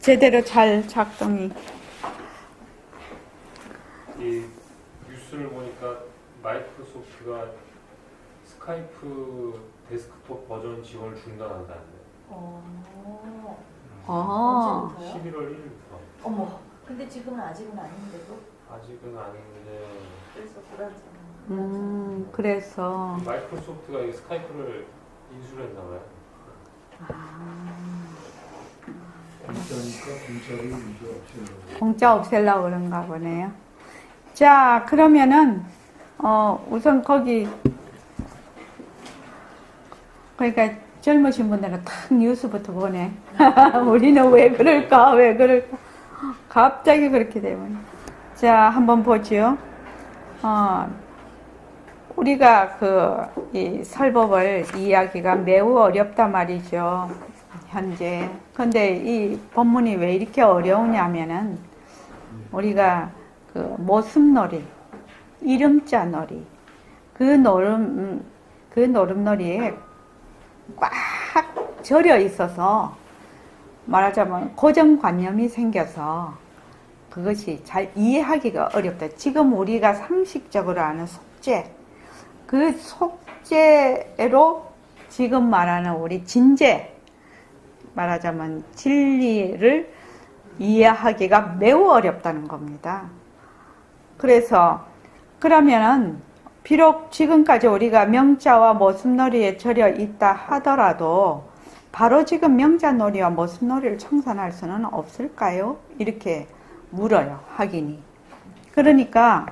제대로 잘 작동이. 이 뉴스를 보니까 마이크로소프트가 스카이프 데스크톱 버전 지원을 중단한다는데. 언제부터요? 11월 1일부터. 어머, 근데 지금은 아직은 아닌데도? 아직은 아닌데. 그래서 불안정. 그래서. 마이크로소프트가 이 스카이프를 인수를 했나 봐요. 공짜니까 공짜를 이제 없애려고. 공짜 없애려고 그런가 보네요. 자, 그러면은, 우선 거기, 그러니까 젊으신 분들은 탁 뉴스부터 보네. 우리는 왜 그럴까, 왜 그럴까. 갑자기 그렇게 되면. 자, 한번 보죠. 우리가 이 설법을 이해하기가 매우 어렵단 말이죠. 현재. 근데 이 법문이 왜 이렇게 어려우냐면은, 우리가 모습놀이, 이름자 놀이, 그 노름놀이에 꽉 절여 있어서 말하자면 고정관념이 생겨서 그것이 잘 이해하기가 어렵다. 지금 우리가 상식적으로 아는 속죄, 그 속죄로 지금 말하는 우리 진죄, 말하자면 진리를 이해하기가 매우 어렵다는 겁니다. 그래서 그러면은 비록 지금까지 우리가 명자와 모습놀이에 절여 있다 하더라도 바로 지금 명자놀이와 모습놀이를 청산할 수는 없을까요? 이렇게 물어요, 학인이. 그러니까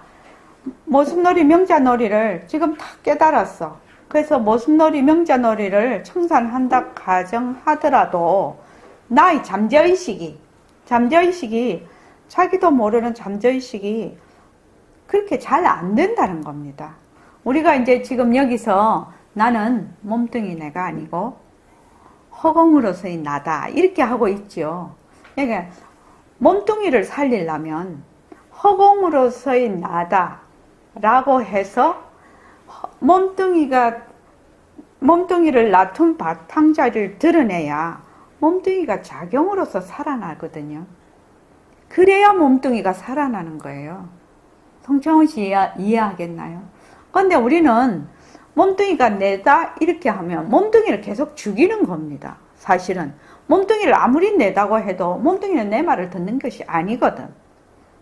모습놀이, 명자놀이를 지금 다 깨달았어. 그래서 모습놀이, 명자놀이를 청산한다 가정하더라도 나의 잠재의식이 자기도 모르는 잠재의식이 그렇게 잘 안 된다는 겁니다. 우리가 이제 지금 여기서 나는 몸뚱이 내가 아니고 허공으로서의 나다 이렇게 하고 있죠. 그러니까 몸뚱이를 살리려면 허공으로서의 나다 라고 해서 몸뚱이를 놔둔 바탕자리를 드러내야 몸뚱이가 작용으로서 살아나거든요. 그래야 몸뚱이가 살아나는 거예요. 성창훈 씨 이해하겠나요? 그런데 우리는 몸뚱이가 내다 이렇게 하면 몸뚱이를 계속 죽이는 겁니다. 사실은 몸뚱이를 아무리 내다고 해도 몸뚱이는 내 말을 듣는 것이 아니거든.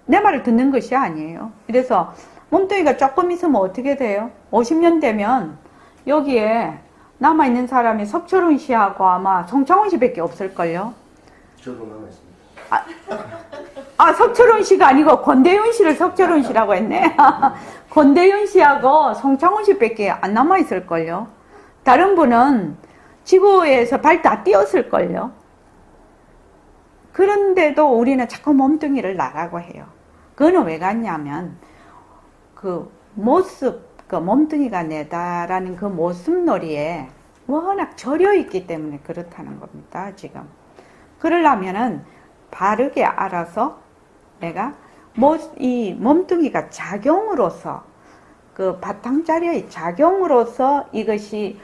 내 말을 듣는 것이 아니에요. 그래서 몸뚱이가 조금 있으면 어떻게 돼요? 50년 되면 여기에 남아있는 사람이 석철훈 씨하고 아마 송창훈 씨밖에 없을걸요? 저도 남아있습니다. 석철훈 씨가 아니고 권대윤 씨를 석철훈 씨라고 했네. 권대윤 씨하고 송창훈 씨밖에 안 남아있을걸요? 다른 분은 지구에서 발 다 띄었을걸요? 그런데도 우리는 자꾸 몸뚱이를 나라고 해요. 그거는 왜 같냐면 몸뚱이가 내다라는 그 모습놀이에 워낙 절여 있기 때문에 그렇다는 겁니다, 지금. 그러려면은 바르게 알아서 내가 이 몸뚱이가 작용으로서 그 바탕자리의 작용으로서 이것이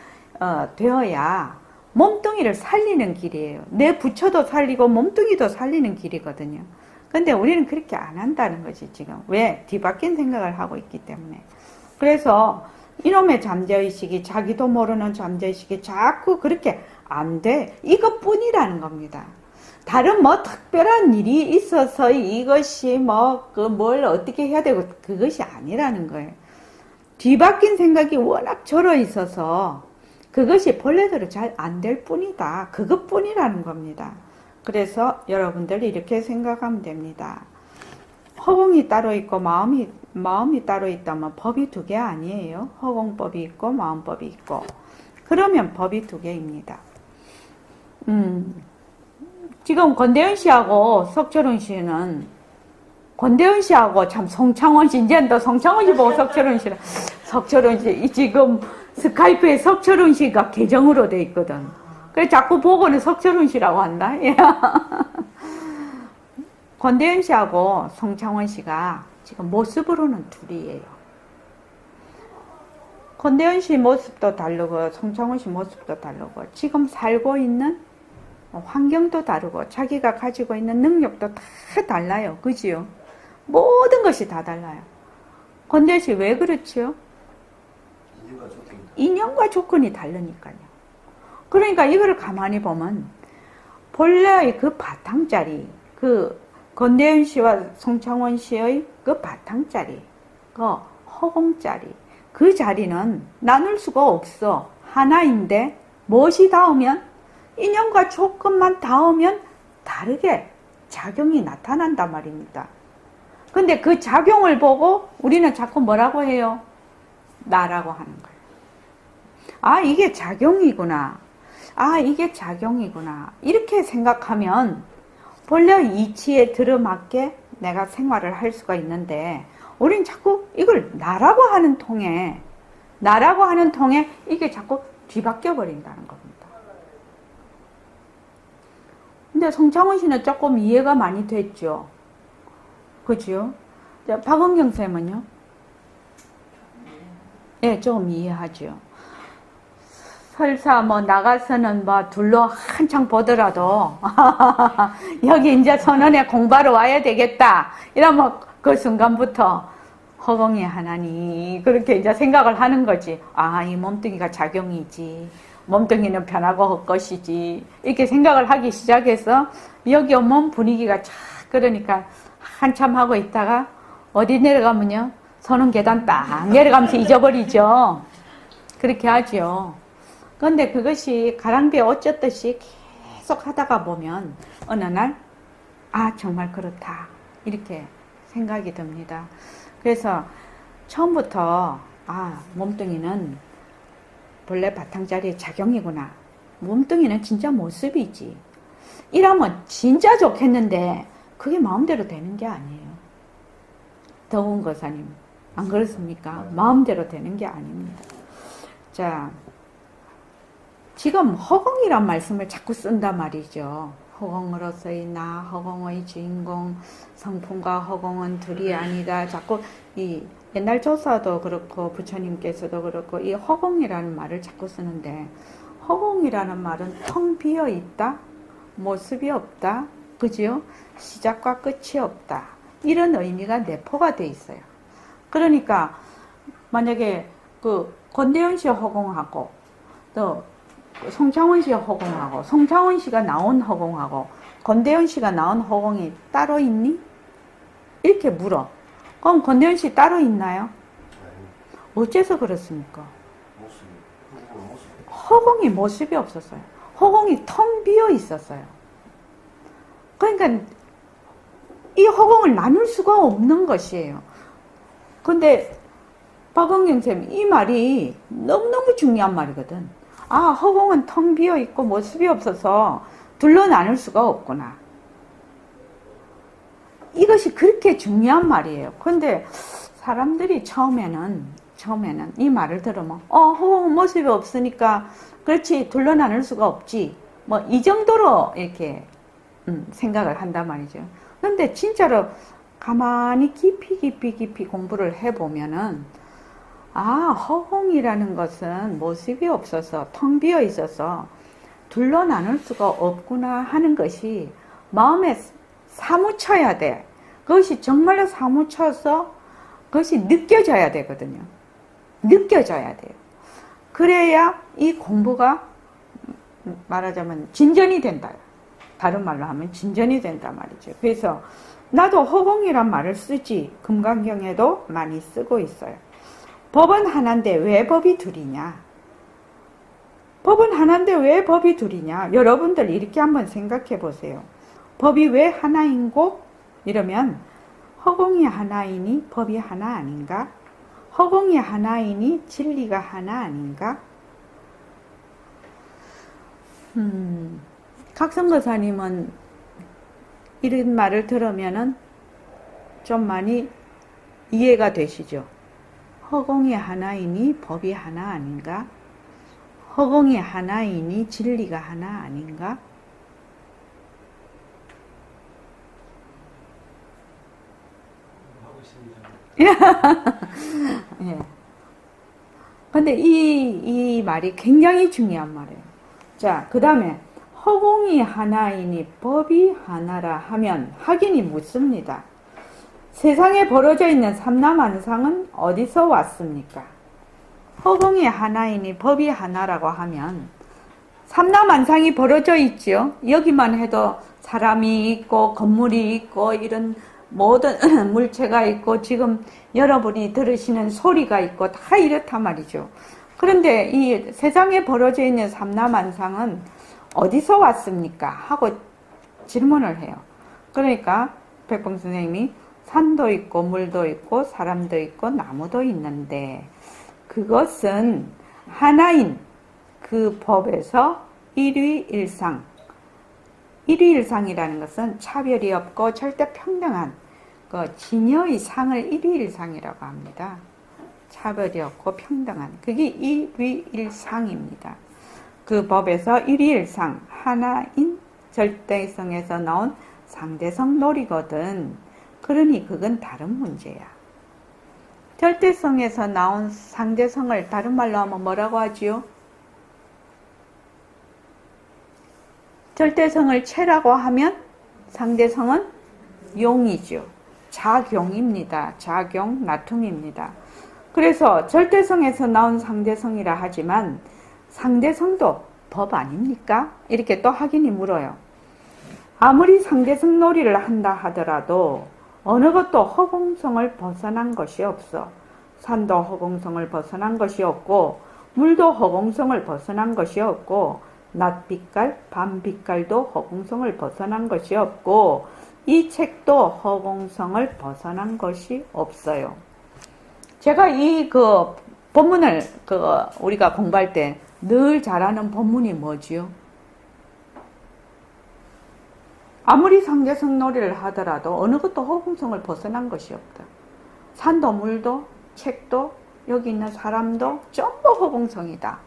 되어야 몸뚱이를 살리는 길이에요. 내 부처도 살리고 몸뚱이도 살리는 길이거든요. 근데 우리는 그렇게 안 한다는 거지, 지금. 왜? 뒤바뀐 생각을 하고 있기 때문에. 그래서 이놈의 잠재의식이, 자기도 모르는 잠재의식이 자꾸 그렇게 안 돼. 이것뿐이라는 겁니다. 다른 특별한 일이 있어서 이것이 뭘 어떻게 해야 되고, 그것이 아니라는 거예요. 뒤바뀐 생각이 워낙 절어 있어서 그것이 본래대로 잘 안 될 뿐이다. 그것뿐이라는 겁니다. 그래서 여러분들이 이렇게 생각하면 됩니다. 허공이 따로 있고 마음이 따로 있다면 법이 두 개 아니에요. 허공법이 있고 마음법이 있고. 그러면 법이 두 개입니다. 지금 권대현 씨하고 석철훈 씨는 권대현 씨하고 참 송창원 씨, 이제 또 송창원 씨 보고 석철훈 씨 지금 스카이프에 석철훈 씨가 계정으로 돼 있거든. 그래 자꾸 보고는 석철훈 씨라고 한다. 권대현 씨하고 송창원 씨가 지금 모습으로는 둘이에요. 권대현 씨 모습도 다르고 송창원 씨 모습도 다르고 지금 살고 있는 환경도 다르고 자기가 가지고 있는 능력도 다 달라요. 그지요? 모든 것이 다 달라요. 권대현 씨 왜 그렇지요? 인연과 조건이 인연과 조건이 다르니까요. 그러니까 이거를 가만히 보면 본래의 그 바탕자리, 그 권대현 씨와 송창원 씨의 그 바탕자리, 그 허공자리, 그 자리는 나눌 수가 없어. 하나인데 무엇이 닿으면 인연과 조건만 닿으면 다르게 작용이 나타난단 말입니다. 근데 그 작용을 보고 우리는 자꾸 뭐라고 해요? 나라고 하는 거예요. 아, 이게 작용이구나. 아, 이게 작용이구나. 이렇게 생각하면 본래 이치에 들어맞게 내가 생활을 할 수가 있는데 우린 자꾸 이걸 나라고 하는 통에 이게 자꾸 뒤바뀌어 버린다는 겁니다. 근데 송창원 씨는 조금 이해가 많이 됐죠. 그죠? 자, 박은경 쌤은요? 예, 좀 이해하죠. 설사 뭐 나가서는 뭐 둘러 한창 보더라도 여기 이제 선언에 공부하러 와야 되겠다 이러면 그 순간부터 허공이 하나니 그렇게 이제 생각을 하는 거지. 아, 이 몸뚱이가 작용이지, 몸뚱이는 변하고 헛것이지, 이렇게 생각을 하기 시작해서 여기 오면 분위기가 착, 그러니까 한참 하고 있다가 어디 내려가면요 서는 계단 딱 내려가면서 잊어버리죠. 그렇게 하죠. 그런데 그것이 가랑비에 어쩌듯이 계속 하다가 보면 어느 날 아, 정말 그렇다 이렇게 생각이 듭니다. 그래서 처음부터 아, 몸뚱이는 본래 바탕자리의 작용이구나, 몸뚱이는 진짜 모습이지 이러면 진짜 좋겠는데 그게 마음대로 되는 게 아니에요. 더운 거사님, 안 그렇습니까? 마음대로 되는 게 아닙니다. 자, 지금 허공이란 말씀을 자꾸 쓴단 말이죠. 허공으로서의 나, 허공의 주인공, 성품과 허공은 둘이 아니다. 자꾸 이 옛날 조사도 그렇고 부처님께서도 그렇고 이 허공이라는 말을 자꾸 쓰는데, 허공이라는 말은 텅 비어 있다, 모습이 없다, 그죠? 시작과 끝이 없다, 이런 의미가 내포가 돼 있어요. 그러니까 만약에 그 권대현 씨 허공하고 또 송창원 씨 허공하고 송창원 씨가 나온 허공하고 권대현 씨가 나온 허공이 따로 있니? 이렇게 물어. 그럼 권대현 씨 따로 있나요? 어째서 그렇습니까? 허공이 모습이 없었어요. 허공이 텅 비어 있었어요. 그러니까 이 허공을 나눌 수가 없는 것이에요. 근데 박은경 쌤, 이 말이 너무너무 중요한 말이거든. 아, 허공은 텅 비어 있고 모습이 없어서 둘러 나눌 수가 없구나. 이것이 그렇게 중요한 말이에요. 근데 사람들이 처음에는 이 말을 들으면 허공은 모습이 없으니까 그렇지, 둘러 나눌 수가 없지, 뭐 이 정도로 이렇게 생각을 한단 말이죠. 근데 진짜로 가만히 깊이 공부를 해보면은 아, 허공이라는 것은 모습이 없어서 텅 비어 있어서 둘러 나눌 수가 없구나 하는 것이 마음에 사무쳐야 돼. 그것이 정말로 사무쳐서 그것이 느껴져야 되거든요. 느껴져야 돼요. 그래야 이 공부가 말하자면 진전이 된다. 다른 말로 하면 진전이 된다 말이죠. 그래서 나도 허공이란 말을 쓰지, 금강경에도 많이 쓰고 있어요. 법은 하나인데 왜 법이 둘이냐? 법은 하나인데 왜 법이 둘이냐? 여러분들 이렇게 한번 생각해 보세요. 법이 왜 하나인고? 이러면 허공이 하나이니 법이 하나 아닌가? 허공이 하나이니 진리가 하나 아닌가? 각성거사님은 이런 말을 들으면은 좀 많이 이해가 되시죠? 허공이 하나이니 법이 하나 아닌가? 허공이 하나이니 진리가 하나 아닌가? 하고 있습니다. 예. 근데 이 말이 굉장히 중요한 말이에요. 자, 그 다음에 허공이 하나이니 법이 하나라 하면 하긴이 묻습니다. 세상에 벌어져 있는 삼라만상은 어디서 왔습니까? 허공이 하나이니 법이 하나라고 하면 삼라만상이 벌어져 있지요. 여기만 해도 사람이 있고 건물이 있고 이런 모든 물체가 있고 지금 여러분이 들으시는 소리가 있고 다 이렇단 말이죠. 그런데 이 세상에 벌어져 있는 삼라만상은 어디서 왔습니까? 하고 질문을 해요. 그러니까 백봉 선생님이 산도 있고 물도 있고 사람도 있고 나무도 있는데 그것은 하나인 그 법에서 일위일상. 일위일상이라는 것은 차별이 없고 절대 평등한 그 진여의 상을 일위일상이라고 합니다. 차별이 없고 평등한 그게 일위일상입니다. 그 법에서 일위일상 하나인 절대성에서 나온 상대성 놀이거든. 그러니 그건 다른 문제야. 절대성에서 나온 상대성을 다른 말로 하면 뭐라고 하지요? 절대성을 체라고 하면 상대성은 용이죠. 작용입니다. 작용, 나툼입니다. 그래서 절대성에서 나온 상대성이라 하지만 상대성도 법 아닙니까? 이렇게 또 확인이 물어요. 아무리 상대성 놀이를 한다 하더라도 어느 것도 허공성을 벗어난 것이 없어. 산도 허공성을 벗어난 것이 없고 물도 허공성을 벗어난 것이 없고 낮빛깔, 밤빛깔도 허공성을 벗어난 것이 없고 이 책도 허공성을 벗어난 것이 없어요. 제가 이 본문을 우리가 공부할 때 늘 잘하는 본문이 뭐지요? 아무리 상대성 놀이를 하더라도 어느 것도 허공성을 벗어난 것이 없다. 산도 물도 책도 여기 있는 사람도 전부 허공성이다.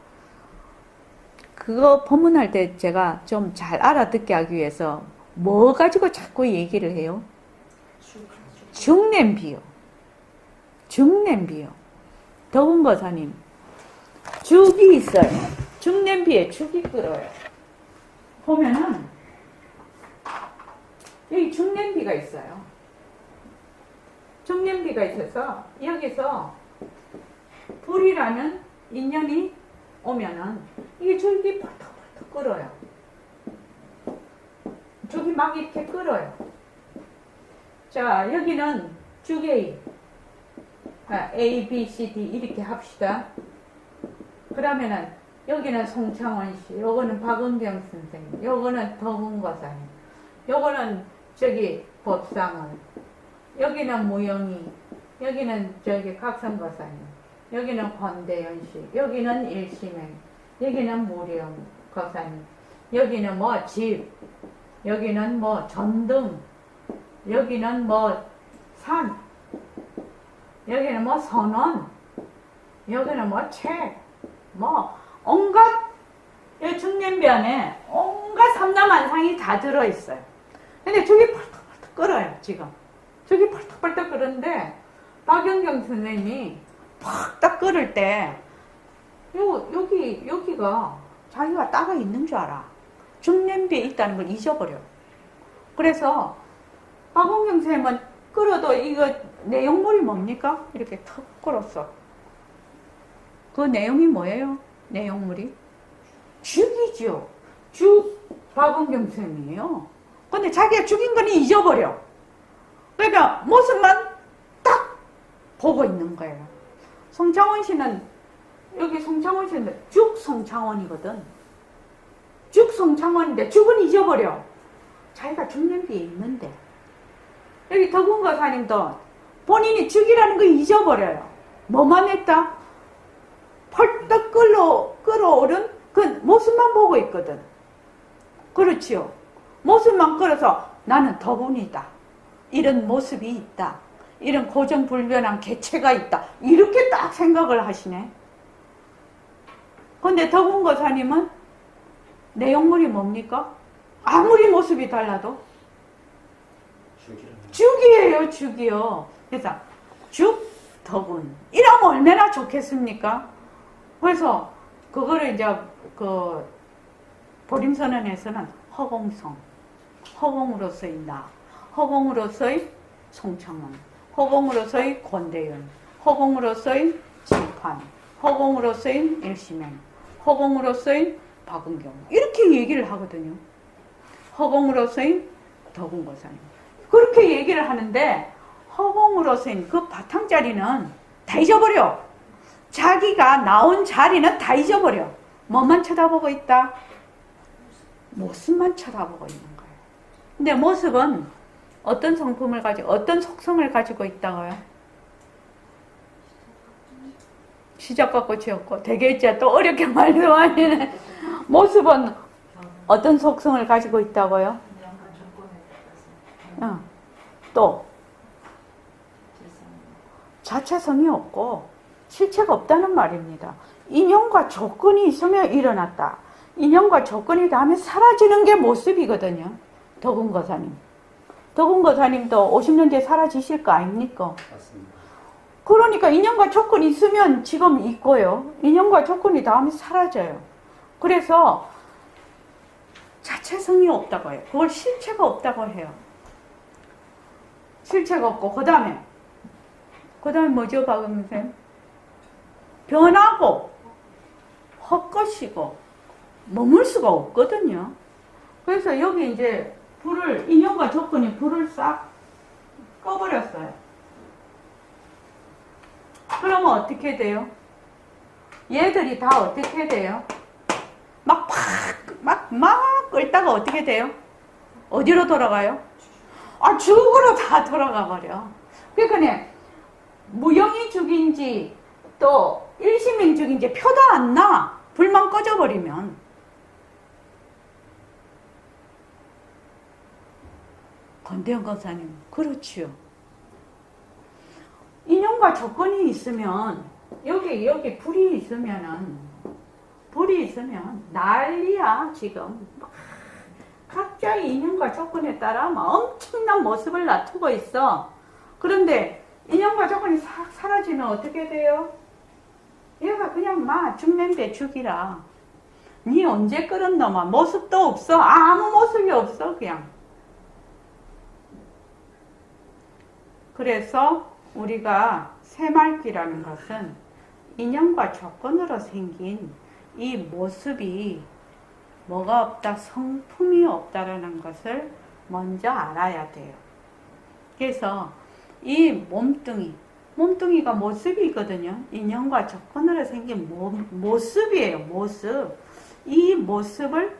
그거 본문할 때 제가 좀 잘 알아듣게 하기 위해서 뭐 가지고 자꾸 얘기를 해요? 죽냄비요. 죽냄비요. 더운 거사님, 죽이 있어요. 죽냄비에 죽이 끓어요. 보면은 여기 죽냄비가 있어요. 죽냄비가 있어서 여기서 불이라는 인연이 오면은 이게 죽이 펄떡펄떡 끓어요. 죽이 막 이렇게 끓어요. 자, 여기는 죽이 A, B, C, D 이렇게 합시다. 그러면은 여기는 송창원 씨, 요거는 박은경 선생님, 요거는 더군과사님, 요거는 저기 법상은, 여기는 무영이, 여기는 저기 각성과사님, 여기는 권대현 씨, 여기는 일심행, 여기는 무령 거사님, 여기는 뭐 집, 여기는 뭐 전등, 여기는 뭐 산, 여기는 뭐 선원, 여기는 뭐 책, 뭐 온갖 이 중년비 안에 온갖 삼라만상이 다 들어있어요. 근데 저기 펄떡펄떡 끓어요. 지금 저기 펄떡펄떡 끓는데 박영경 선생님이 팍딱 끓을 때 여기가 자기가 따로 있는 줄 알아. 중냄비에 있다는 걸 잊어버려. 그래서 박원경 선생님은 끓어도 이거 내용물이 뭡니까? 이렇게 턱 끓었어. 그 내용이 뭐예요? 내용물이? 죽이죠. 죽 박원경 선생님이에요. 근데 자기가 죽인 거는 잊어버려. 그러니까 모습만 딱 보고 있는 거예요. 송창원 씨는 여기 송창원 씨는 죽송창원이거든. 죽송창원인데 죽은 잊어버려. 자기가 죽냄비에 있는데. 여기 덕운거사님도 본인이 죽이라는 거 잊어버려요. 뭐만 했다? 펄떡 끓어오른 그 모습만 보고 있거든. 그렇지요. 모습만 끓어서 나는 덕운이다. 이런 모습이 있다. 이런 고정불변한 개체가 있다. 이렇게 딱 생각을 하시네. 근데 덕운거사님은 내용물이 뭡니까? 아무리 모습이 달라도 죽이에요. 죽이요. 그래서 죽, 덕운 이러면 얼마나 좋겠습니까? 그래서 그거를 이제 보림선언에서는 허공성, 허공으로서의 나, 허공으로서의 송창문, 허공으로서의 권대윤, 허공으로서의 진판, 허공으로서의 일시명, 허공으로서의 박은경 이렇게 얘기를 하거든요. 허공으로서의 덕운거사님 그렇게 얘기를 하는데 허공으로서인 그 바탕자리는 다 잊어버려. 자기가 나온 자리는 다 잊어버려. 뭐만 쳐다보고 있다? 모습만 쳐다보고 있는 거예요. 근데 모습은 어떤 성품을 가지고 어떤 속성을 가지고 있다고요? 시작과 끝이 없고 되게 있지 또 어렵게 말씀하시네. 모습은 어떤 속성을 가지고 있다고요? 또 자체성이 없고 실체가 없다는 말입니다. 인연과 조건이 있으면 일어났다. 인연과 조건이 닿으면 사라지는 게 모습이거든요. 덕운거사님. 덕운거사님도 50년 뒤에 사라지실 거 아닙니까? 맞습니다. 그러니까 인연과 조건이 있으면 지금 있고요. 인연과 조건이 닿으면 사라져요. 그래서 자체성이 없다고 해요. 그걸 실체가 없다고 해요. 실체가 없고 그 다음에 뭐죠, 박은쌤? 변하고 헛것이고 머물 수가 없거든요. 그래서 여기 이제 불을 인연과 조건이 불을 싹 꺼버렸어요. 그러면 어떻게 돼요? 얘들이 다 어떻게 돼요? 막 끌다가 어떻게 돼요? 어디로 돌아가요? 죽으로 다 돌아가 버려. 그러니까 무형이 죽인지 또 일시명 죽인지 표도 안 나. 불만 꺼져버리면. 권대현 권사님, 그렇지요. 인연과 조건이 있으면 여기 불이 있으면 난리야 지금. 각자의 인연과 조건에 따라 엄청난 모습을 나타내고 있어. 그런데 인연과 조건이 싹 사라지면 어떻게 돼요? 얘가 그냥 죽는데 죽이라. 니 언제 끓은 놈아. 모습도 없어. 아무 모습이 없어 그냥. 그래서 우리가 새말귀라는 것은 인연과 조건으로 생긴 이 모습이 뭐가 없다, 성품이 없다라는 것을 먼저 알아야 돼요. 그래서 이 몸뚱이가 모습이거든요. 인연과 조건으로 생긴 모습이에요. 모습. 이 모습을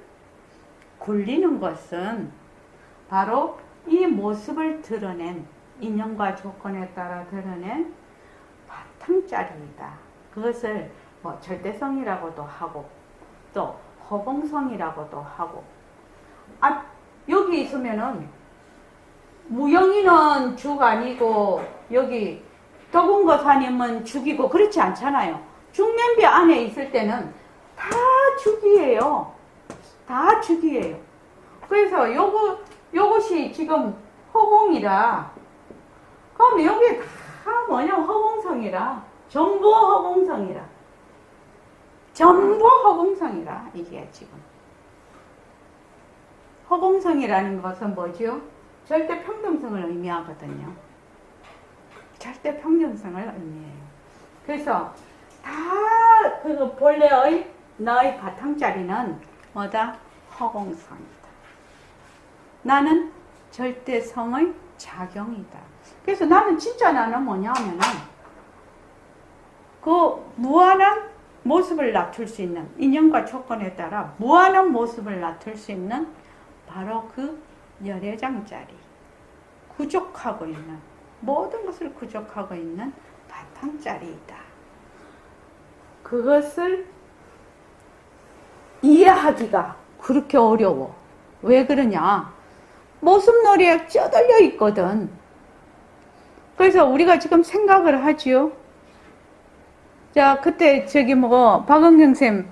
굴리는 것은 바로 이 모습을 드러낸 인연과 조건에 따라 드러낸 바탕자리이다. 그것을 절대성이라고도 하고 또 허공성이라고도 하고. 여기 있으면은 무영이는 죽 아니고 여기 덕운거사님은 죽이고 그렇지 않잖아요. 중년비 안에 있을 때는 다 죽이에요. 다 죽이에요. 그래서 요것이 지금 허공이라. 그럼 여기 다 뭐냐면 허공성이라. 전부 허공성이라. 전부 허공성이라. 이게 지금. 허공성이라는 것은 뭐죠? 절대 평등성을 의미하거든요. 절대 평등성을 의미해요. 그래서 다 그 본래의 너의 바탕자리는 뭐다? 허공성이다. 나는 절대성의 작용이다. 그래서 나는 뭐냐면은 그 무한한 모습을 낮출 수 있는 인연과 조건에 따라 무한한 모습을 낮출 수 있는 바로 그 열애장자리, 구족하고 있는 모든 것을 구족하고 있는 바탕자리이다. 그것을 이해하기가 그렇게 어려워. 왜 그러냐? 모습놀이에 쩌들려 있거든. 그래서 우리가 지금 생각을 하지요. 자, 그때 박은경 쌤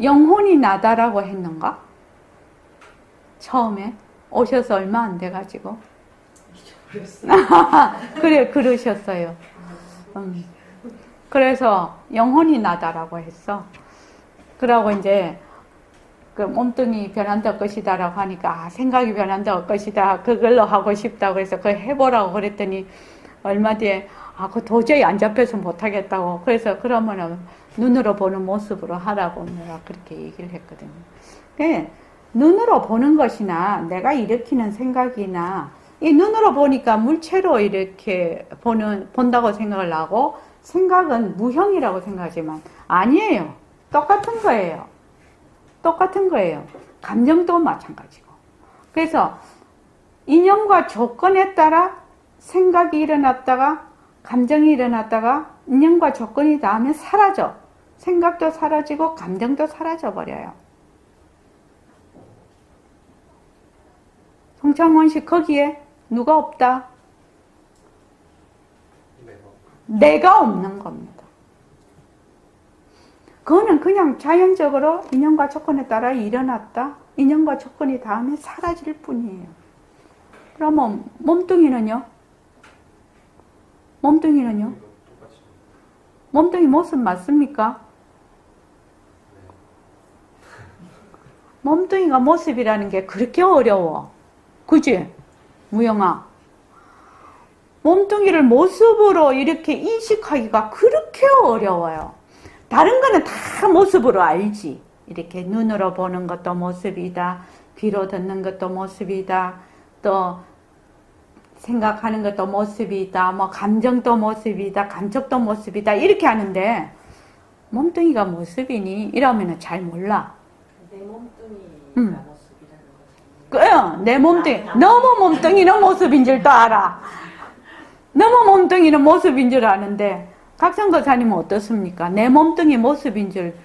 영혼이 나다라고 했는가? 처음에 오셔서 얼마 안 돼가지고. 그래, 그러셨어요. 그래서 영혼이 나다라고 했어. 그러고 이제 그 몸뚱이 변한다 것이다라고 하니까 생각이 변한다 것이다 그걸로 하고 싶다고 그래서 그거 해보라고 그랬더니 얼마 뒤에 그 도저히 안 잡혀서 못하겠다고 그래서 그러면은 눈으로 보는 모습으로 하라고 내가 그렇게 얘기를 했거든요. 눈으로 보는 것이나 내가 일으키는 생각이나 이 눈으로 보니까 물체로 이렇게 본다고 생각을 하고 생각은 무형이라고 생각하지만 아니에요. 똑같은 거예요. 똑같은 거예요. 감정도 마찬가지고. 그래서 인연과 조건에 따라 생각이 일어났다가 감정이 일어났다가 인연과 조건이 닿으면 사라져. 생각도 사라지고 감정도 사라져 버려요. 송창원 씨 거기에 누가 없다? 내가 없는 겁니다. 그거는 그냥 자연적으로 인연과 조건에 따라 일어났다. 인연과 조건이 닿으면 사라질 뿐이에요. 그러면 몸뚱이는요? 몸뚱이는요? 몸뚱이 모습 맞습니까? 몸뚱이가 모습이라는 게 그렇게 어려워. 그지? 무영아. 몸뚱이를 모습으로 이렇게 인식하기가 그렇게 어려워요. 다른 거는 다 모습으로 알지. 이렇게 눈으로 보는 것도 모습이다. 귀로 듣는 것도 모습이다. 또 생각하는 것도 모습이다. 뭐 감정도 모습이다. 감촉도 모습이다. 이렇게 하는데 몸뚱이가 모습이니? 이러면 잘 몰라. 내 몸뚱이가 모습이라는 거지. 내 몸뚱이. 너무 몸뚱이는 모습인 줄도 알아. 너무 몸뚱이는 모습인 줄 아는데 각성거사님은 어떻습니까? 내 몸뚱이 모습인 줄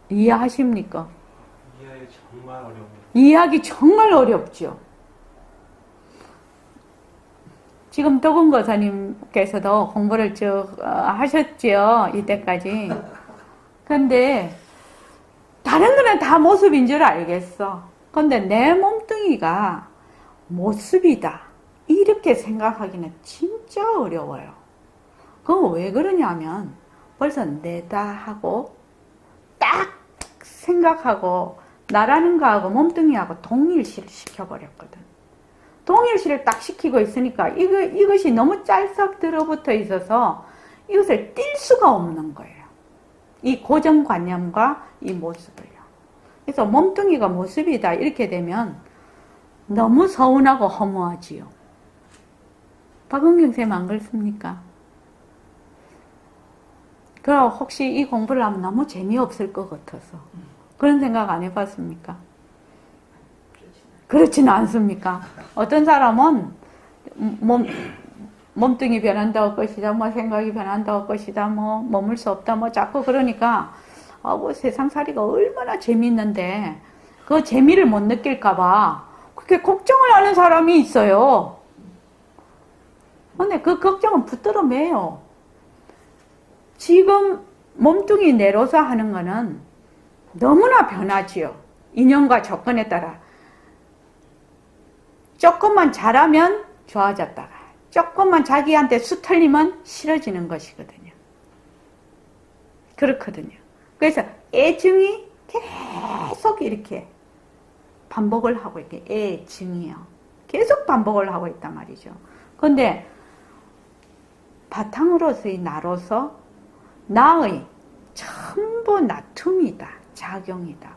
이해하십니까? 이해하기 정말 어려워요. 이해하기 정말 어렵죠. 지금 도금거사님께서도 공부를 쭉 하셨죠. 이때까지. 근데 다른 거는 다 모습인 줄 알겠어. 근데 내 몸뚱이가 모습이다. 이렇게 생각하기는 진짜 어려워요. 그거 왜 그러냐면 벌써 내다 하고 딱 생각하고 나라는 거하고 몸뚱이하고 동일시를 시켜버렸거든. 동일시를 딱 시키고 있으니까 이것이 너무 짤썩 들어붙어 있어서 이것을 뗄 수가 없는 거예요. 이 고정관념과 이 모습을요. 그래서 몸뚱이가 모습이다 이렇게 되면 너무 서운하고 허무하지요. 박은경 쌤 안 그렇습니까? 그럼 혹시 이 공부를 하면 너무 재미없을 것 같아서 그런 생각 안 해봤습니까? 그렇지는 않습니까? 어떤 사람은 몸뚱이 변한다고 것이다, 뭐 생각이 변한다고 것이다, 뭐 머물 수 없다, 뭐 자꾸 그러니까 뭐 세상살이가 얼마나 재미있는데 그 재미를 못 느낄까봐 그렇게 걱정을 하는 사람이 있어요. 근데 그 걱정은 붙들어 매요. 지금 몸뚱이 내로서 하는 거는 너무나 변하지요. 인연과 조건에 따라. 조금만 잘하면 좋아졌다가 조금만 자기한테 수틀리면 싫어지는 것이거든요. 그렇거든요. 그래서 애증이 계속 이렇게 반복을 하고 있게 애증이요. 계속 반복을 하고 있단 말이죠. 그런데 바탕으로서의 나로서 나의 전부 나툼이다. 작용이다.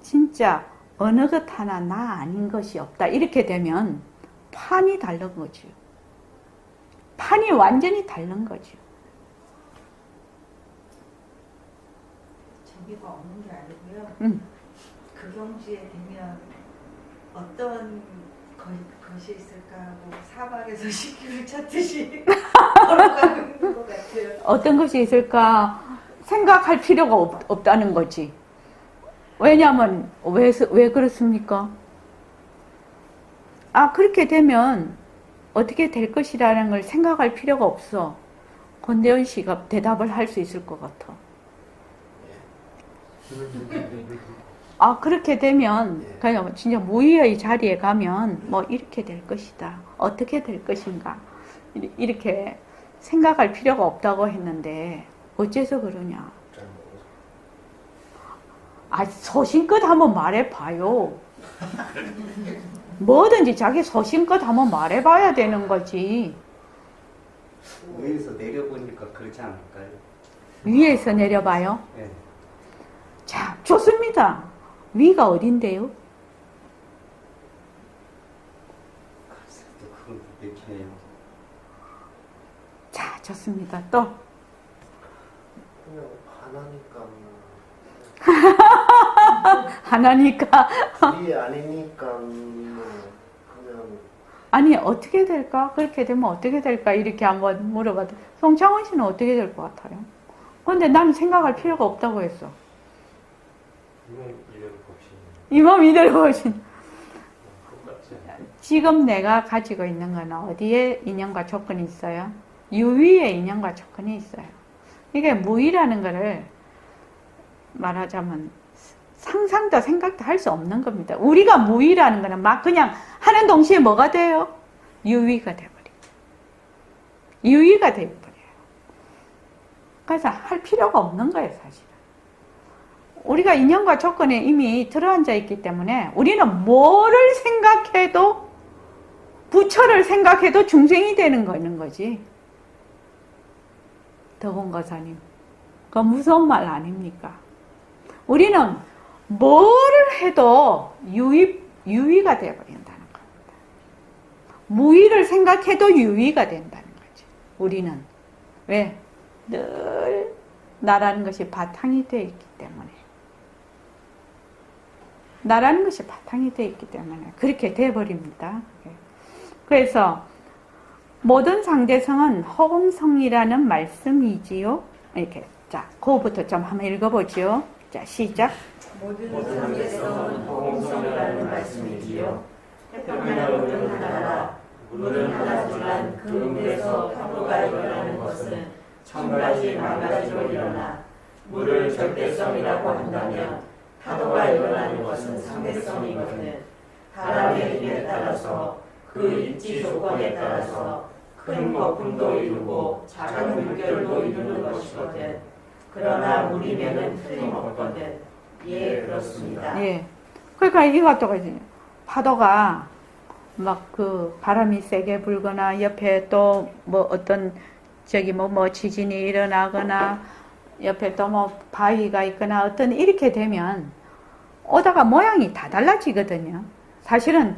진짜 어느 것 하나 나 아닌 것이 없다. 이렇게 되면 판이 다른 거죠. 판이 완전히 다른 거죠. 재미가 없는 게 아니고요. 그 경지에 되면 어떤 것이 있을까 하고 사막에서 식기를 찾듯이 걸어가는 것 같아요. 어떤 것이 있을까 생각할 필요가 없다는 거지. 왜냐하면 왜 그렇습니까? 그렇게 되면 어떻게 될 것이라는 걸 생각할 필요가 없어. 권대현 씨가 대답을 할 수 있을 것 같아. 그렇게 되면 그냥 진짜 무의의 자리에 가면 뭐 이렇게 될 것이다. 어떻게 될 것인가. 이렇게 생각할 필요가 없다고 했는데 어째서 그러냐. 아, 소신껏 한번 말해봐요. 뭐든지 자기 소신껏 한번 말해봐야 되는 거지. 위에서 내려보니까 그렇지 않을까요? 위에서 내려봐요. 네. 자, 좋습니다. 위가 어딘데요? 또 그건 내키네요. 자, 좋습니다. 또. 그냥 하나니까 하나니까. 둘이 아니니까 그냥 아니, 어떻게 될까? 그렇게 되면 어떻게 될까? 이렇게 한번 물어봐도. 송창원 씨는 어떻게 될 것 같아요? 근데 나는 생각할 필요가 없다고 했어. 이건 이대로 봅시다. 이몸 이대로 보신. 똑같지 않아요? 지금 내가 가지고 있는 건 어디에 인연과 조건이 있어요? 유위에 인연과 조건이 있어요. 이게 무위라는 거를 말하자면 상상도 생각도 할 수 없는 겁니다. 우리가 무위라는 거는 막 그냥 하는 동시에 뭐가 돼요? 유위가 돼버려요. 유위가 돼버려요. 그래서 할 필요가 없는 거예요, 사실은. 우리가 인연과 조건에 이미 들어앉아 있기 때문에 우리는 뭐를 생각해도 부처를 생각해도 중생이 되는 거지. 더본거사님, 그거 무서운 말 아닙니까? 우리는 뭐를 해도 유위가 되어버린다는 겁니다. 무위를 생각해도 유위가 된다는 거죠. 우리는. 왜? 늘 나라는 것이 바탕이 되어 있기 때문에. 나라는 것이 바탕이 되어 있기 때문에 그렇게 되어버립니다. 그래서 모든 상대성은 허공성이라는 말씀이지요. 이렇게. 자, 그거부터 좀 한번 읽어보죠. 자, 시작. 모든 상대성은 허공성이라는 말씀이지요. 태평양 물은 하나라. 물은 하나지만 그 물에서 파도가 일어나는 것은 천 가지 만 가지로 일어나 물을 절대성이라고 한다면 파도가 일어나는 것은 상대성이거든. 바람의 힘에 따라서 그 입지 조건에 따라서 큰 거품도 이루고 작은 물결도 이루는 것이거든. 그러나 물이면은 틀림없거든. 예, 그렇습니다. 예. 그러니까 이것도 그지. 파도가 막 그 바람이 세게 불거나 옆에 또 뭐 어떤 저기 뭐 지진이 일어나거나 옆에 또 뭐 바위가 있거나 어떤 이렇게 되면 오다가 모양이 다 달라지거든요. 사실은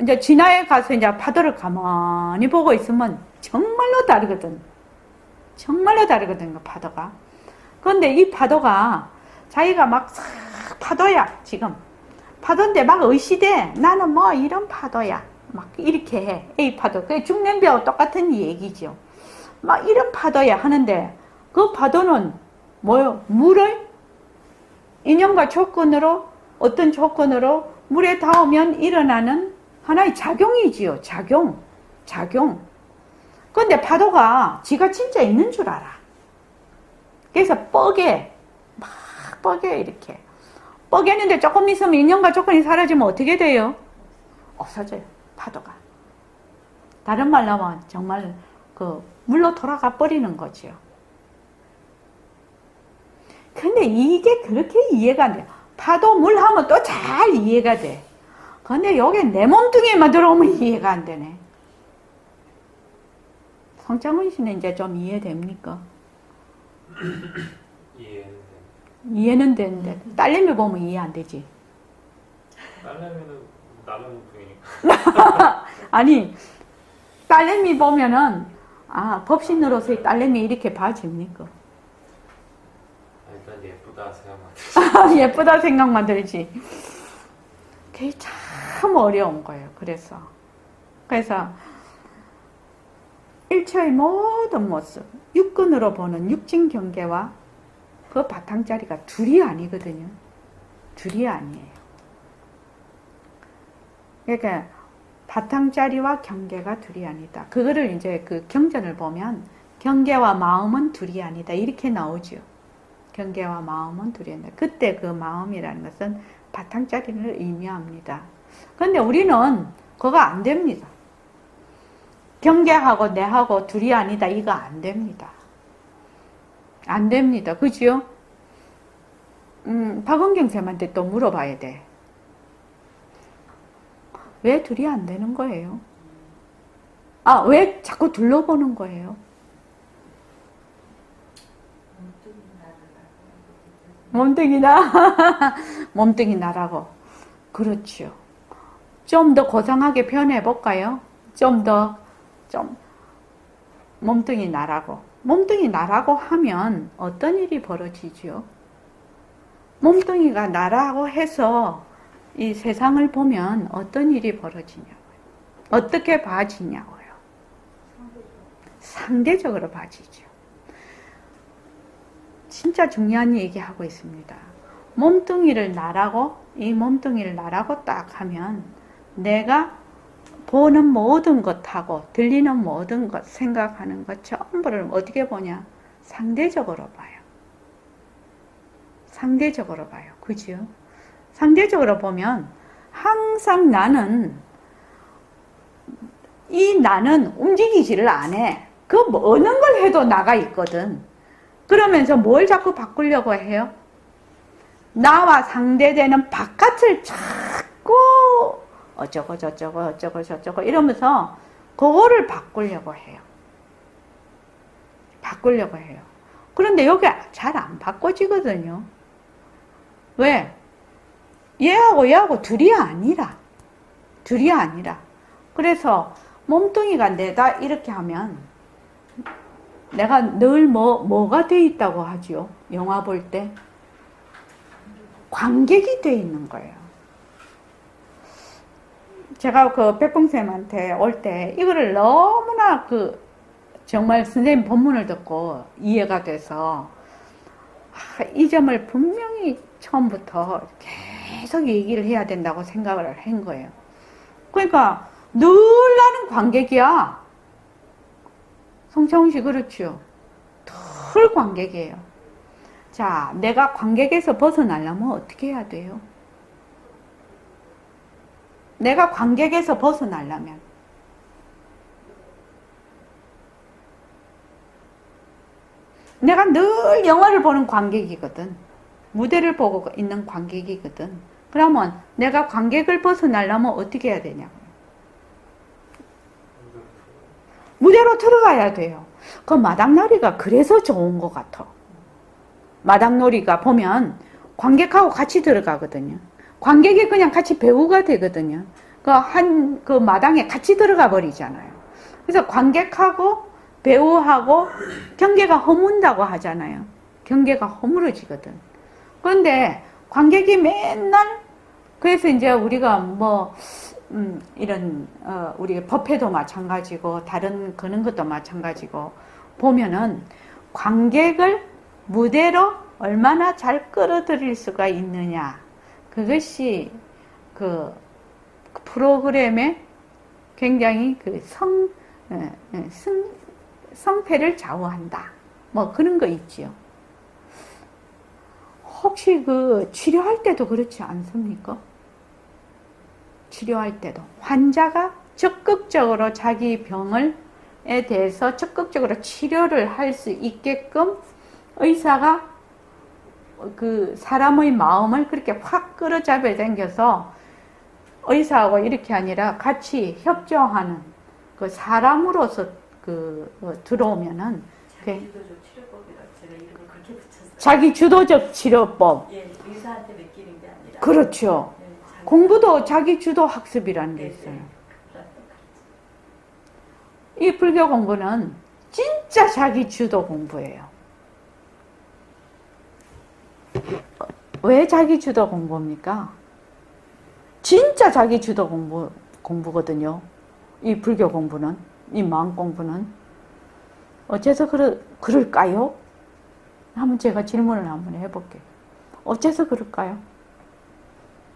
이제 진화에 가서 이제 파도를 가만히 보고 있으면 정말로 다르거든. 정말로 다르거든요, 파도가. 그런데 이 파도가 자기가 막 싹 파도야, 지금. 파도인데 막 의시돼. 나는 뭐 이런 파도야. 막 이렇게 해. A 파도. 그게 중년배와 똑같은 얘기죠. 막 이런 파도야 하는데 그 파도는 뭐요? 물을 인연과 조건으로 어떤 조건으로 물에 닿으면 일어나는 하나의 작용이지요. 작용. 그런데 파도가 지가 진짜 있는 줄 알아. 그래서 뻐개. 막 뻐개 이렇게. 뻐개는데 조금 있으면 인연과 조건이 사라지면 어떻게 돼요? 없어져요. 파도가. 다른 말로 하면 정말 그 물로 돌아가 버리는 거죠. 근데 이게 그렇게 이해가 안 돼요. 파도 물 하면 또 잘 이해가 돼. 근데 여기 내 몸뚱이에만 들어오면 이해가 안 되네. 성창훈 씨는 이제 좀 이해됩니까? 이해는 되는데 딸내미 보면 이해 안 되지. 딸내미는 남의 몸뚱이니까. 아니 딸내미 보면은 아 법신으로서의 딸내미 이렇게 봐집니까? 일단 예쁘다 생각만. 예쁘다 생각만 들지. 그게 참 어려운 거예요. 그래서 일체의 모든 모습, 육근으로 보는 육진 경계와 그 바탕자리가 둘이 아니거든요. 둘이 아니에요. 그러니까 바탕자리와 경계가 둘이 아니다. 그거를 이제 그 경전을 보면 경계와 마음은 둘이 아니다. 이렇게 나오죠. 경계와 마음은 둘이 아니다. 그때 그 마음이라는 것은 바탕자리를 의미합니다. 그런데 우리는 그거 안 됩니다. 경계하고 내하고 둘이 아니다. 이거 안 됩니다. 안 됩니다. 그죠? 박은경 쌤한테 또 물어봐야 돼. 왜 둘이 안 되는 거예요? 아, 왜 자꾸 둘러보는 거예요? 몸뚱이 나. 몸뚱이 나라고. 그렇죠. 좀 더 고상하게 표현해 볼까요? 좀 몸뚱이 나라고. 몸뚱이 나라고 하면 어떤 일이 벌어지죠? 몸뚱이가 나라고 해서 이 세상을 보면 어떤 일이 벌어지냐고요. 어떻게 봐지냐고요. 상대적으로 봐지죠. 진짜 중요한 얘기하고 있습니다. 몸뚱이를 나라고, 이 몸뚱이를 나라고 딱 하면 내가 보는 모든 것하고 들리는 모든 것, 생각하는 것 전부를 어떻게 보냐? 상대적으로 봐요. 상대적으로 봐요. 그죠? 상대적으로 보면 항상 나는 움직이지를 않아. 그 어느 걸 해도 나가 있거든. 그러면서 뭘 자꾸 바꾸려고 해요? 나와 상대되는 바깥을 자꾸 어쩌고 저쩌고 이러면서 그거를 바꾸려고 해요. 바꾸려고 해요. 그런데 여기 잘 안 바꿔지거든요. 왜? 얘하고 둘이 아니라. 그래서 몸뚱이가 내다 이렇게 하면 내가 늘 뭐가 돼 있다고 하죠? 영화 볼 때. 관객이 돼 있는 거예요. 제가 그 백봉쌤한테 올 때 이거를 너무나 정말 선생님 본문을 듣고 이해가 돼서 이 점을 분명히 처음부터 계속 얘기를 해야 된다고 생각을 한 거예요. 그러니까 늘 나는 관객이야. 송창훈 씨 그렇죠? 늘 관객이에요. 자, 내가 관객에서 벗어나려면 어떻게 해야 돼요? 내가 관객에서 벗어나려면 내가 늘 영화를 보는 관객이거든. 무대를 보고 있는 관객이거든. 그러면 내가 관객을 벗어나려면 어떻게 해야 되냐고요? 무대로 들어가야 돼요. 그 마당놀이가 그래서 좋은 것 같아. 마당놀이가 보면 관객하고 같이 들어가거든요. 관객이 그냥 같이 배우가 되거든요. 그 마당에 같이 들어가 버리잖아요. 그래서 관객하고 배우하고 경계가 허문다고 하잖아요. 경계가 허물어지거든. 그런데 관객이 맨날 그래서 이제 우리가 이런 우리 법회도 마찬가지고 다른 그런 것도 마찬가지고 보면은 관객을 무대로 얼마나 잘 끌어들일 수가 있느냐, 그것이 그 프로그램의 굉장히 성패를 좌우한다. 그런 거 있지요. 혹시 치료할 때도 그렇지 않습니까? 치료할 때도 환자가 적극적으로 자기 병에 대해서 적극적으로 치료를 할 수 있게끔 의사가 그 사람의 마음을 그렇게 확 끌어잡아 당겨서 의사하고 이렇게 아니라 같이 협조하는 그 사람으로서 들어오면은 자기주도적 치료법이라고 제가 이름을 그렇게 붙였어요. 자기 주도적 치료법. 예, 의사한테 맡기는 게 아니라. 그렇죠. 네, 공부도 자기 주도 학습이라는 게 있어요. 이 불교 공부는 진짜 자기 주도 공부예요. 왜 자기 주도 공부입니까? 진짜 자기 주도 공부거든요. 이 불교 공부는, 이 마음 공부는. 어째서 그럴까요? 한번 제가 질문을 한번 해볼게요. 어째서 그럴까요?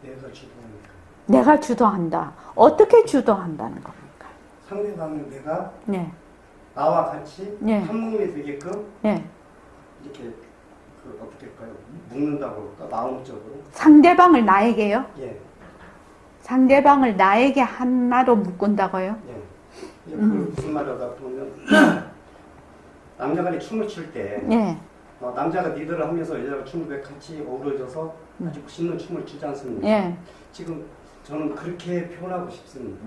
내가 주도하니까. 내가 주도한다. 어떻게 주도한다는 겁니까? 상대방은 내가 네. 나와 같이 네. 한 몸이 되게끔 네. 이렇게 어떻게 할까요? 묶는다고 그럴까? 마음적으로. 상대방을 나에게요? 예. 상대방을 나에게 하나로 묶은다고요? 예. 이게 무슨 말이다 보면 남자간에 춤을 출 때 네. 남자가 리더를 하면서 여자가 춤을 같이 어우러져서 아주 멋있는 춤을 추지 않습니까? 예. 지금 저는 그렇게 표현하고 싶습니다.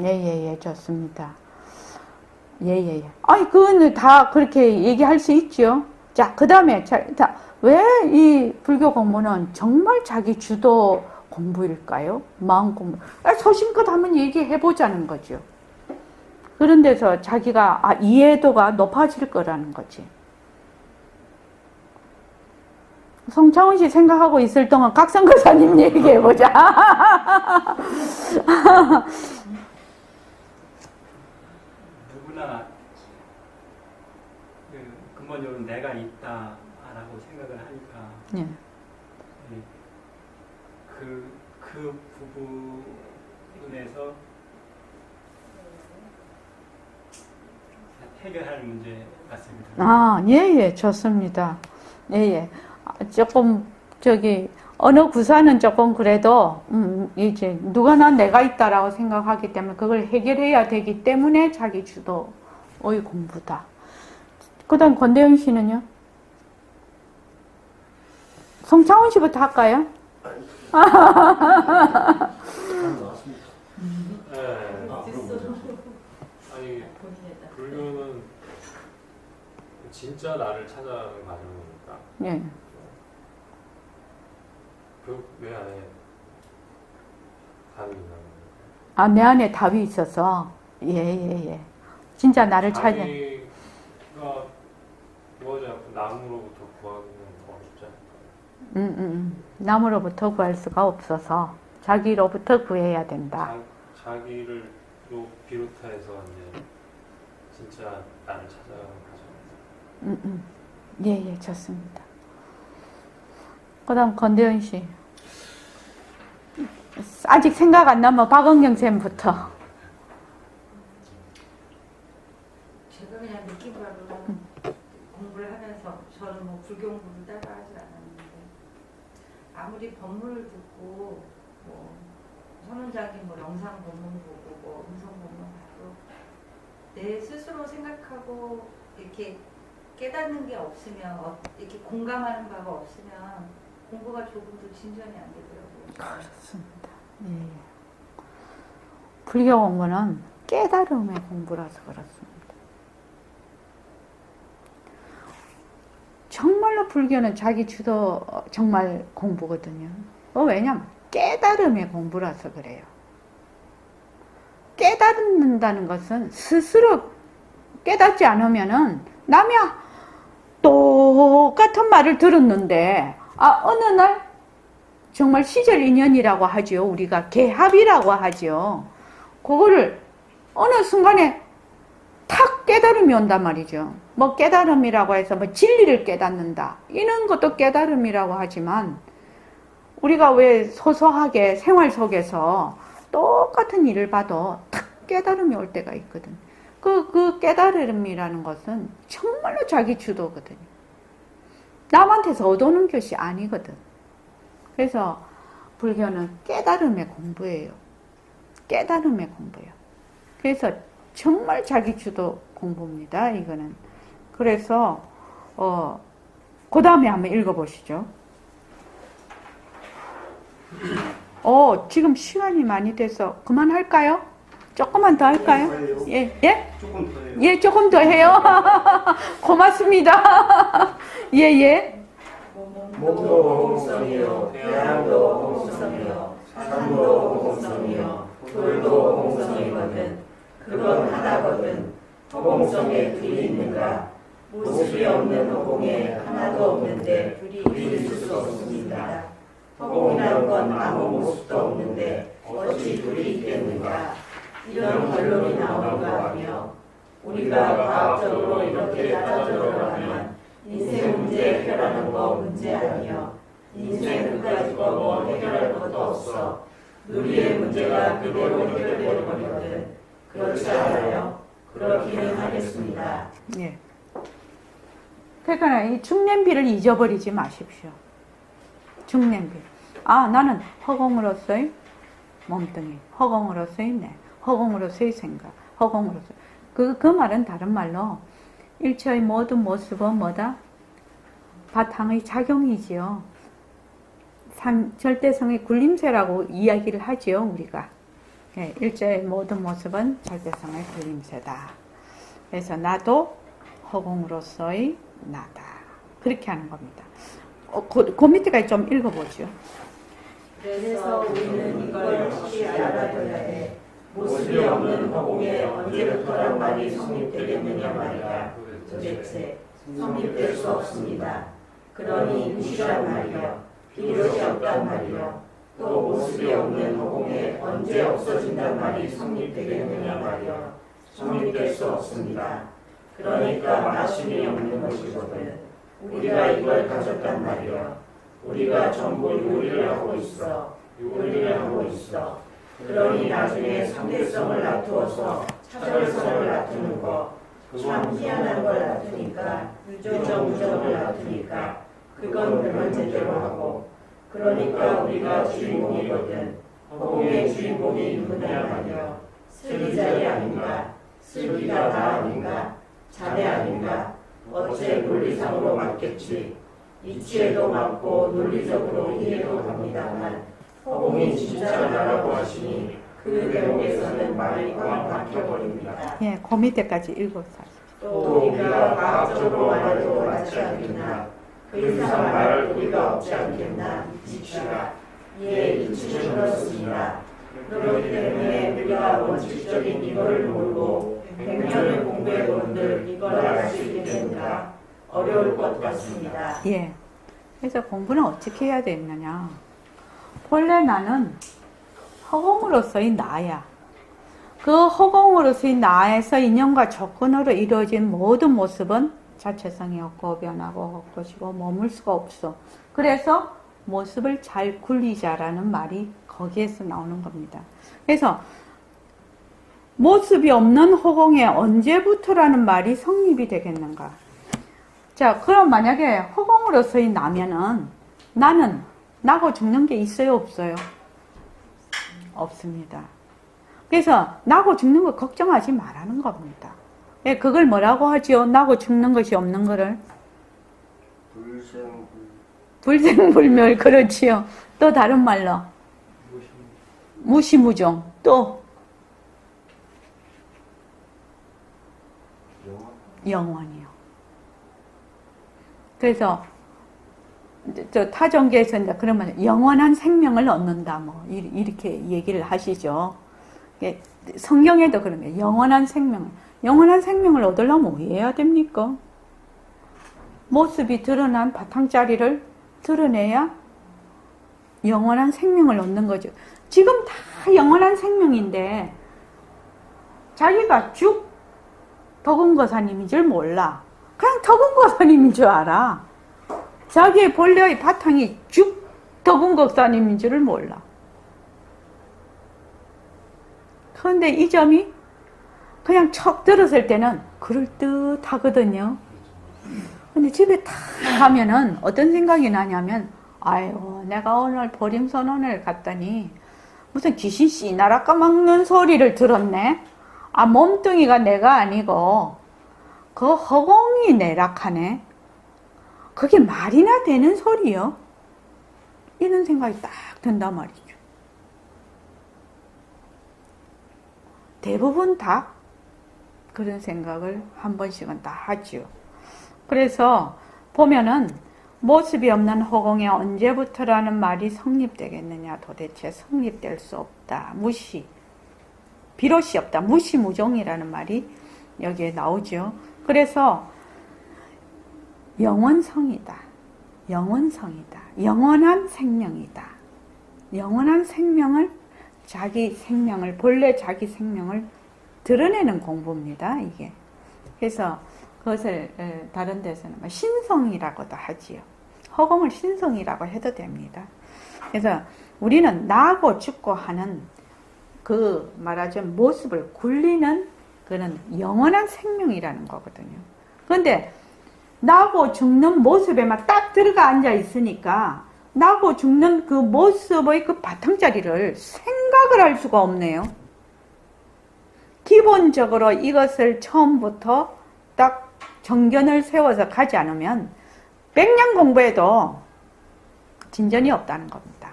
예, 좋습니다. 예. 아니, 그거는 다 그렇게 얘기할 수 있죠. 자, 그 다음에, 왜 이 불교 공부는 정말 자기 주도 공부일까요? 마음 공부. 소신껏 한번 얘기해보자는 거죠. 그런 데서 자기가, 이해도가 높아질 거라는 거지. 송창훈 씨 생각하고 있을 동안 각성거사님 얘기해보자. 누구나 근본적으로 내가 있다라고 생각을 하니까 예. 그 부분에서 해결할 문제 같습니다. 예, 좋습니다. 예. 조금, 어느 구사는 조금 그래도, 이제, 누가나 내가 있다라고 생각하기 때문에 그걸 해결해야 되기 때문에 자기 주도의 공부다. 그 다음 권대영 씨는요? 송창훈 씨부터 할까요? 네. 아니 본인에다. 불교는 진짜 나를 찾아가는 과정이니까 예. 그 왜 안에 답이 있는 거예요? 내 안에 답이 있어서, 예. 진짜 나를 찾아. 자기가 구하지 않고 남으로부터 구하기는 어렵지 않을까요? 남으로부터 구할 수가 없어서 자기로부터 구해야 된다. 자기를 또 비롯해서 이제 진짜 나를 찾아가는 과정이죠. 예, 좋습니다. 그 다음 권대현 씨. 아직 생각 안 나면 박은경 쌤부터. 제가 그냥 느낀 바로 공부를 하면서 저는 뭐 불교 공부를 따라 하지 않았는데 아무리 법문을 듣고 뭐 선원장님 뭐 영상 법문 보고 뭐 음성 법문 봐도 내 스스로 생각하고 이렇게 깨닫는 게 없으면 이렇게 공감하는 바가 없으면 공부가 조금도 진전이 안 되더라고요. 그렇습니다. 예. 불교 공부는 깨달음의 공부라서 그렇습니다. 정말로 불교는 자기 주도 정말 공부거든요. 왜냐면 깨달음의 공부라서 그래요. 깨닫는다는 것은 스스로 깨닫지 않으면은 남이야 똑같은 말을 들었는데 어느 날 정말 시절 인연이라고 하죠. 우리가 개합이라고 하죠. 그거를 어느 순간에 탁 깨달음이 온단 말이죠. 뭐 깨달음이라고 해서 뭐 진리를 깨닫는다 이런 것도 깨달음이라고 하지만 우리가 왜 소소하게 생활 속에서 똑같은 일을 봐도 탁 깨달음이 올 때가 있거든. 그 깨달음이라는 것은 정말로 자기 주도거든요. 남한테서 얻어오는 것이 아니거든. 그래서 불교는 깨달음의 공부예요. 깨달음의 공부예요. 그래서 정말 자기 주도 공부입니다. 이거는. 그래서 그 다음에 한번 읽어보시죠. 지금 시간이 많이 돼서 그만할까요? 조금만 더 할까요? 예? 조금 더 해요. 예, 조금 더 해요. 고맙습니다. 예. 목도 공성이요, 태양도 공성이요, 산도 공성이요, 돌도 공성이거든. 그건 하나거든. 허공성에 둘이 있는가? 모습이 없는 허공에 하나도 없는데 둘이 있을 수 없습니다. 허공이란 건 아무 모습도 없는데 어찌 둘이 있겠는가? 이런 결론이 나오는 거 아니요. 우리가 과학적으로 이렇게 따져들어가면 인생 문제 해결하는 거 문제 아니요. 인생 끝까지 뭐 해결할 것도 없어. 누리의 문제가 그대로 해결되는 거거든. 그렇지 않아요? 그렇기는 하겠습니다. 예. 그러니까 이 중냄비를 잊어버리지 마십시오. 중냄비. 나는 허공으로서의 몸뚱이, 허공으로서의 내, 허공으로서의 생각, 허공으로서 그 말은 다른 말로 일체의 모든 모습은 뭐다? 바탕의 작용이지요. 절대성의 굴림새라고 이야기를 하지요, 우리가. 예, 일제의 모든 모습은 절대성의 굴림새다. 그래서 나도 허공으로서의 나다. 그렇게 하는 겁니다. 그 밑에까지 좀 읽어보죠. 그래서 우리는 이걸 확실히 알아둬야 해. 모습이 없는 허공에 언제부터란 말이 성립되겠느냐 말이야. 도대체 성립될 수 없습니다. 그러니 무시란 말이요. 비롯이 없단 말이요. 또 모습이 없는 허공에 언제 없어진단 말이 성립되겠느냐 말이요. 성립될 수 없습니다. 그러니까 마침이 없는 것이거든. 우리가 이걸 가졌단 말이요. 우리가 전부 요리를 하고 있어. 요리를 하고 있어. 그러니 나중에 상대성을 놔두어서 차별성을 놔두는 거, 참 희한한 걸 놔두니까, 유정무정을 놔두니까, 그건 문제대로 하고, 그러니까 우리가 주인공이거든. 허공의 주인공이 누구냐 말이야. 슬기자리 아닌가? 슬기가 나 아닌가? 자네 아닌가? 어째 논리상으로 맞겠지. 이치에도 맞고 논리적으로 이해도 갑니다만 허공이 진짜 나라고 하시니 그 대목에서는 말이 꽉 막혀버립니다. 예, 그 밑에까지 읽어보세요. 또 우리가 과학적으로 말해도 맞지 않겠나? 그 이상 말할 도리가 없지 않겠나? 이치가 예, 이치는 그렇습니다. 그렇기 때문에 우리가 원칙적인 이거를 모르고 100년을 공부해본들 이걸 알 수 있겠는가? 어려울 것 같습니다. 예. 그래서 공부는 어떻게 해야 되느냐. 본래 나는 허공으로서의 나야. 그 허공으로서의 나에서 인연과 조건으로 이루어진 모든 모습은 자체성이 없고 변하고 헛것이고 머물 수가 없어. 그래서 모습을 잘 굴리자라는 말이 거기에서 나오는 겁니다. 그래서 모습이 없는 허공에 언제부터라는 말이 성립이 되겠는가? 자, 그럼 만약에 허공으로서의 나면은 나는 나고 죽는 게 있어요, 없어요? 없습니다. 그래서 나고 죽는 거 걱정하지 말라는 겁니다. 예, 그걸 뭐라고 하지요? 나고 죽는 것이 없는 거를 불생불멸. 그렇지요. 또 다른 말로 무시무종. 또 영원이요. 그래서 저 타종계에서 이제 그러면 영원한 생명을 얻는다 뭐 이렇게 얘기를 하시죠. 성경에도 그러면 영원한 생명을 얻으려면 뭐 해야 됩니까? 모습이 드러난 바탕자리를 드러내야 영원한 생명을 얻는 거죠. 지금 다 영원한 생명인데 자기가 쭉 덕은거사님인 줄 몰라. 그냥 덕은거사님인 줄 알아. 자기의 본래의 바탕이 쭉 덕은거사님인 줄을 몰라. 그런데 이 점이 그냥 척 들었을 때는 그럴듯하거든요. 근데 집에 다 가면은 어떤 생각이 나냐면, 아유, 내가 오늘 보림선언을 갔더니 무슨 귀신 씨나라 까먹는 소리를 들었네. 아, 몸뚱이가 내가 아니고 그 허공이 내락하네. 그게 말이나 되는 소리요? 이런 생각이 딱 든단 말이죠. 대부분 다 그런 생각을 한 번씩은 다 하죠. 그래서 보면은 모습이 없는 허공에 언제부터라는 말이 성립되겠느냐. 도대체 성립될 수 없다. 비롯이 없다. 무시무종이라는 말이 여기에 나오죠. 그래서 영원성이다. 영원성이다. 영원한 생명이다. 영원한 생명을 본래 자기 생명을 드러내는 공부입니다. 이게. 그래서 그것을 다른 데서는 신성이라고도 하지요. 허공을 신성이라고 해도 됩니다. 그래서 우리는 나고 죽고 하는 그 말하자면 모습을 굴리는 그런 영원한 생명이라는 거거든요. 그런데 나고 죽는 모습에만 딱 들어가 앉아 있으니까 나고 죽는 그 모습의 그 바탕자리를 생각을 할 수가 없네요. 기본적으로 이것을 처음부터 딱 정견을 세워서 가지 않으면 100년 공부해도 진전이 없다는 겁니다.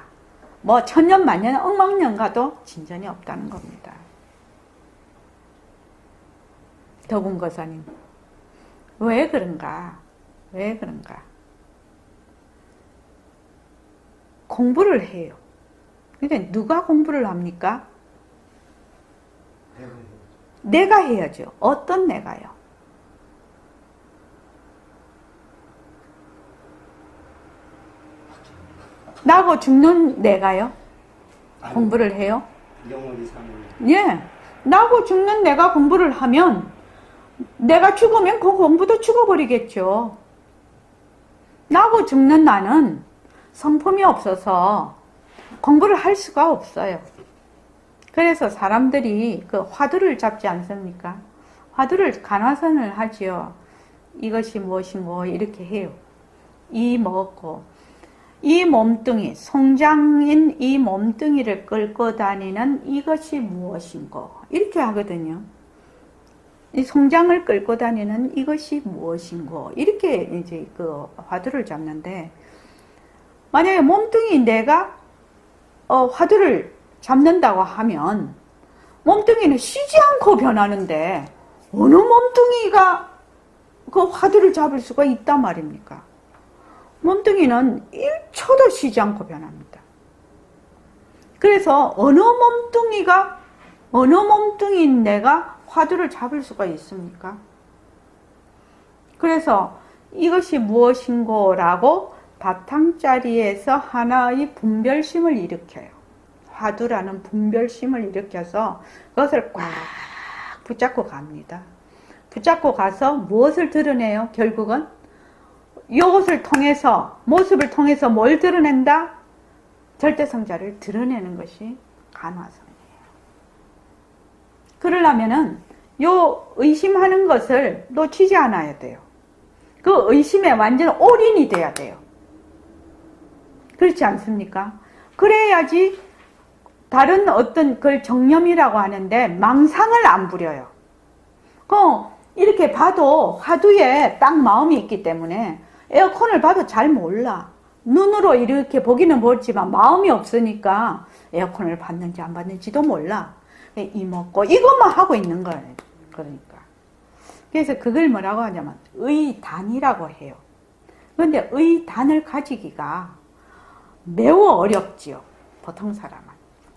뭐 천년 만년 억만년 가도 진전이 없다는 겁니다. 덕운거사님, 왜 그런가? 왜 그런가? 공부를 해요. 근데 누가 공부를 합니까? 내가 해야죠. 어떤 내가요? 나고 죽는 내가요? 공부를 해요? 영원히 사는. 예. 나고 죽는 내가 공부를 하면 내가 죽으면 그 공부도 죽어버리겠죠. 나고 죽는 나는 성품이 없어서 공부를 할 수가 없어요. 그래서 사람들이 그 화두를 잡지 않습니까? 화두를 간화선을 하지요. 이것이 무엇이고 이렇게 해요. 이 먹고 이 몸뚱이, 송장인 이 몸뚱이를 끌고 다니는 이것이 무엇인고 이렇게 하거든요. 이 송장을 끌고 다니는 이것이 무엇인고 이렇게 이제 그 화두를 잡는데, 만약에 몸뚱이 내가 화두를 잡는다고 하면 몸뚱이는 쉬지 않고 변하는데 어느 몸뚱이가 그 화두를 잡을 수가 있단 말입니까? 몸뚱이는 1초도 쉬지 않고 변합니다. 그래서 어느 몸뚱이인 내가 화두를 잡을 수가 있습니까? 그래서 이것이 무엇인고 라고 바탕자리에서 하나의 분별심을 일으켜요. 화두라는 분별심을 일으켜서 그것을 꽉 붙잡고 갑니다. 붙잡고 가서 무엇을 드러내요? 결국은 이것을 통해서, 모습을 통해서 뭘 드러낸다? 절대성자를 드러내는 것이 간화성이에요. 그러려면은 요 의심하는 것을 놓치지 않아야 돼요. 그 의심에 완전 올인이 돼야 돼요. 그렇지 않습니까? 그래야지 다른 어떤 그 정념이라고 하는데 망상을 안 부려요. 이렇게 봐도 화두에 딱 마음이 있기 때문에 에어컨을 봐도 잘 몰라. 눈으로 이렇게 보기는 보지만 마음이 없으니까 에어컨을 봤는지 안 봤는지도 몰라. 이먹고 이것만 하고 있는 거예요. 그러니까. 그래서 그걸 뭐라고 하냐면 의단이라고 해요. 그런데 의단을 가지기가 매우 어렵지요. 보통 사람은.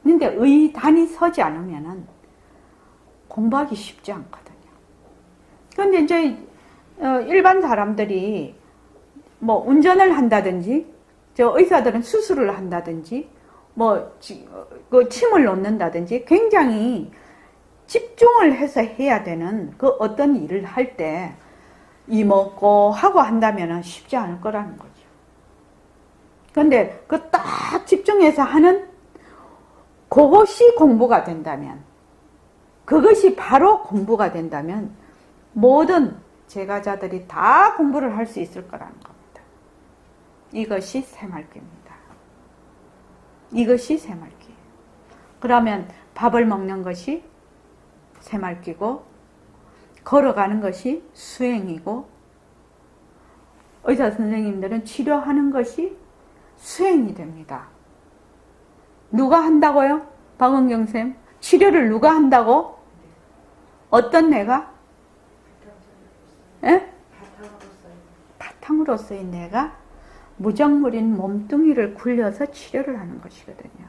근데 의단이 서지 않으면은 공부하기 쉽지 않거든요. 그런데 이제 일반 사람들이 뭐 운전을 한다든지, 저 의사들은 수술을 한다든지, 뭐 그 침을 놓는다든지 굉장히 집중을 해서 해야 되는 그 어떤 일을 할 때 이먹고 하고 한다면은 쉽지 않을 거라는 거죠. 그런데 그 딱 집중해서 하는 그것이 공부가 된다면, 그것이 바로 공부가 된다면 모든 제가자들이 다 공부를 할 수 있을 거라는 겁니다. 이것이 새말귀입니다. 이것이 새말귀. 그러면 밥을 먹는 것이 새말귀고, 걸어가는 것이 수행이고, 의사 선생님들은 치료하는 것이 수행이 됩니다. 누가 한다고요? 박은경 쌤, 치료를 누가 한다고? 어떤 내가? 예? 바탕으로서의 내가 무정물인 몸뚱이를 굴려서 치료를 하는 것이거든요.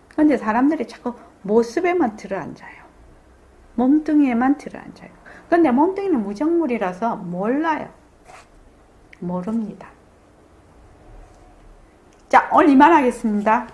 그런데 사람들이 자꾸 모습에만 들어앉아요. 몸뚱이에만 들어앉아요. 그런데 몸뚱이는 무정물이라서 몰라요. 모릅니다. 자, 오늘 이만 하겠습니다.